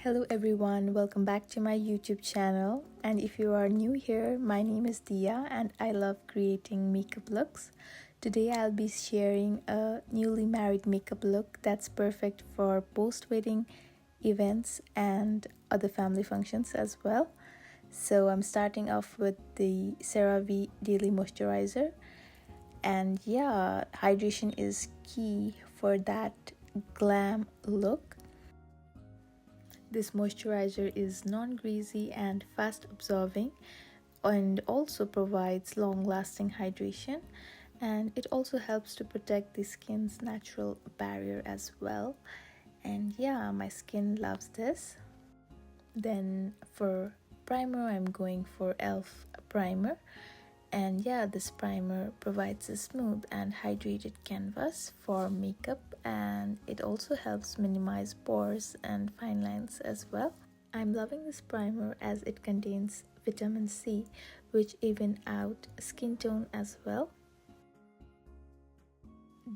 Hello everyone, welcome back to my YouTube channel. And if you are new here, my name is Dia and I love creating makeup looks. Today I'll be sharing a newly married makeup look that's perfect for post-wedding events and other family functions as well. So I'm starting off with the CeraVe Daily Moisturizer. And yeah, hydration is key for that glam look. This moisturizer is non-greasy and fast absorbing and also provides long-lasting hydration, and it also helps to protect the skin's natural barrier as well. And yeah, my skin loves this. Then for primer, I'm going for e.l.f. primer. And yeah, this primer provides a smooth and hydrated canvas for makeup, and it also helps minimize pores and fine lines as well. I'm loving this primer as it contains vitamin C, which even out skin tone as well.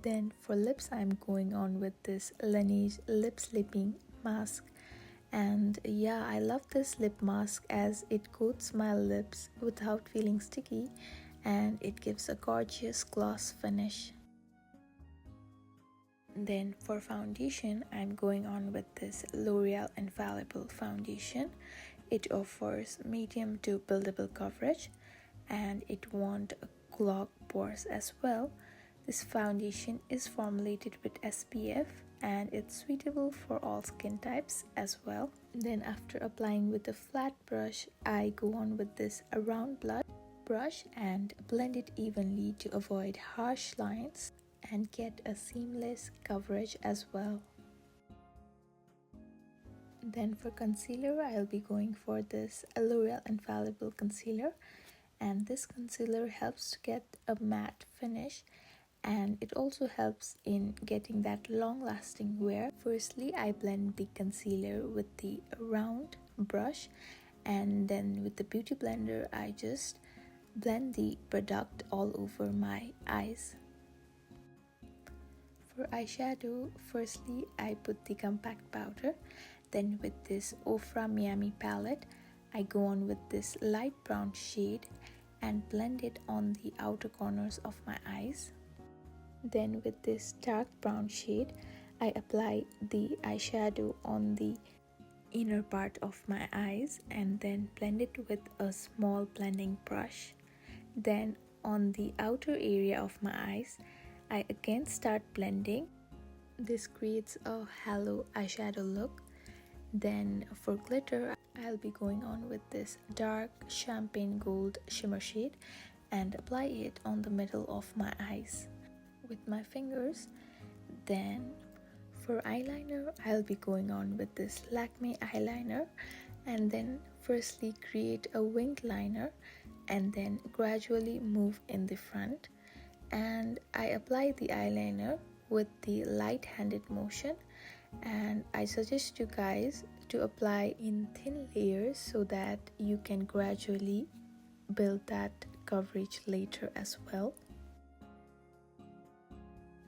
Then for lips, I'm going on with this Laneige lip sleeping mask. And yeah, I love this lip mask as it coats my lips without feeling sticky, and it gives a gorgeous gloss finish. Then for foundation, I'm going on with this L'Oreal Infallible foundation. It offers medium to buildable coverage and it won't clog pores as well. This foundation is formulated with SPF and it's suitable for all skin types as well. Then after applying with a flat brush, I go on with this round brush and blend it evenly to avoid harsh lines and get a seamless coverage as well. Then for concealer, I'll be going for this L'Oreal Infallible concealer, and this concealer helps to get a matte finish and it also helps in getting that long-lasting wear. Firstly, I blend the concealer with the round brush, and then with the beauty blender I just blend the product all over my eyes. For eyeshadow, firstly I put the compact powder, then with this Ofra Miami palette I go on with this light brown shade and blend it on the outer corners of my eyes. Then with this dark brown shade, I apply the eyeshadow on the inner part of my eyes and then blend it with a small blending brush. Then on the outer area of my eyes, I again start blending. This creates a halo eyeshadow look. Then for glitter, I'll be going on with this dark champagne gold shimmer shade and apply it on the middle of my eyes with my fingers. Then for eyeliner, I'll be going on with this Lakme eyeliner and then firstly create a winged liner and then gradually move in the front, and I apply the eyeliner with the light-handed motion, and I suggest you guys to apply in thin layers so that you can gradually build that coverage later as well.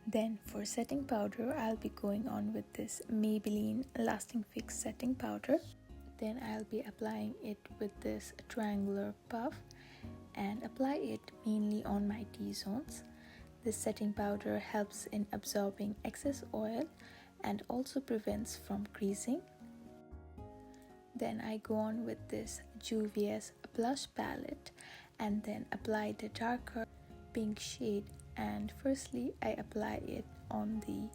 Then for setting powder, I'll be going on with this Maybelline Lasting Fix setting powder. Then I'll be applying it with this triangular puff and apply it mainly on my T-zones. This setting powder helps in absorbing excess oil and also prevents from creasing. Then I go on with this Juvia's blush palette and then apply the darker pink shade, and firstly I apply it on the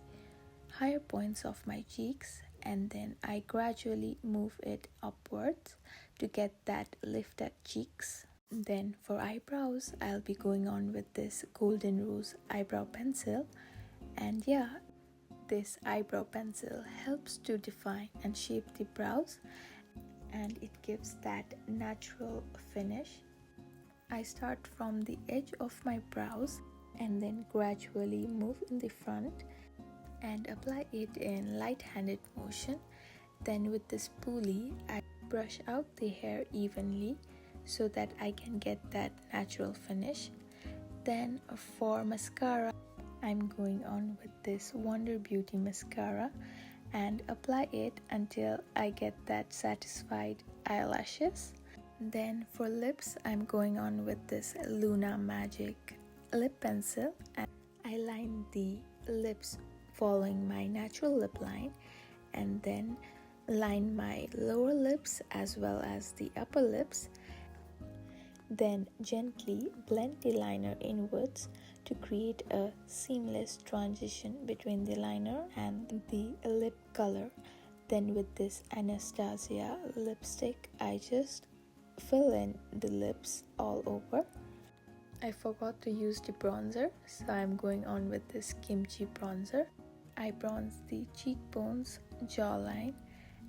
higher points of my cheeks and then I gradually move it upwards to get that lifted cheeks. Then for eyebrows, I'll be going on with this Golden Rose eyebrow pencil, and yeah, this eyebrow pencil helps to define and shape the brows and it gives that natural finish. I start from the edge of my brows and then gradually move in the front and apply it in light-handed motion. Then with this spoolie, I brush out the hair evenly so that I can get that natural finish. Then for mascara, I'm going on with this Wonder Beauty mascara and apply it until I get that satisfied eyelashes. Then for lips, I'm going on with this Luna Magic lip pencil, and I line the lips following my natural lip line, and then line my lower lips as well as the upper lips. Then gently blend the liner inwards to create a seamless transition between the liner and the lip color. Then with this Anastasia lipstick, I just fill in the lips all over. I forgot to use the bronzer, so I'm going on with this kimchi bronzer. I bronze the cheekbones, jawline,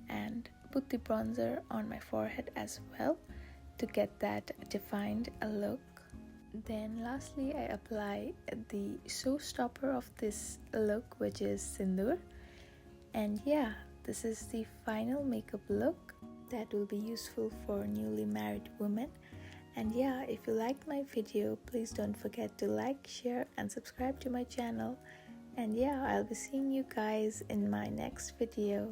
and put the bronzer on my forehead as well to get that defined look. Then lastly, I apply the showstopper of this look, which is Sindoor. And yeah, this is the final makeup look that will be useful for newly married women. And yeah, if you liked my video, please don't forget to like, share, and subscribe to my channel. And yeah, I'll be seeing you guys in my next video.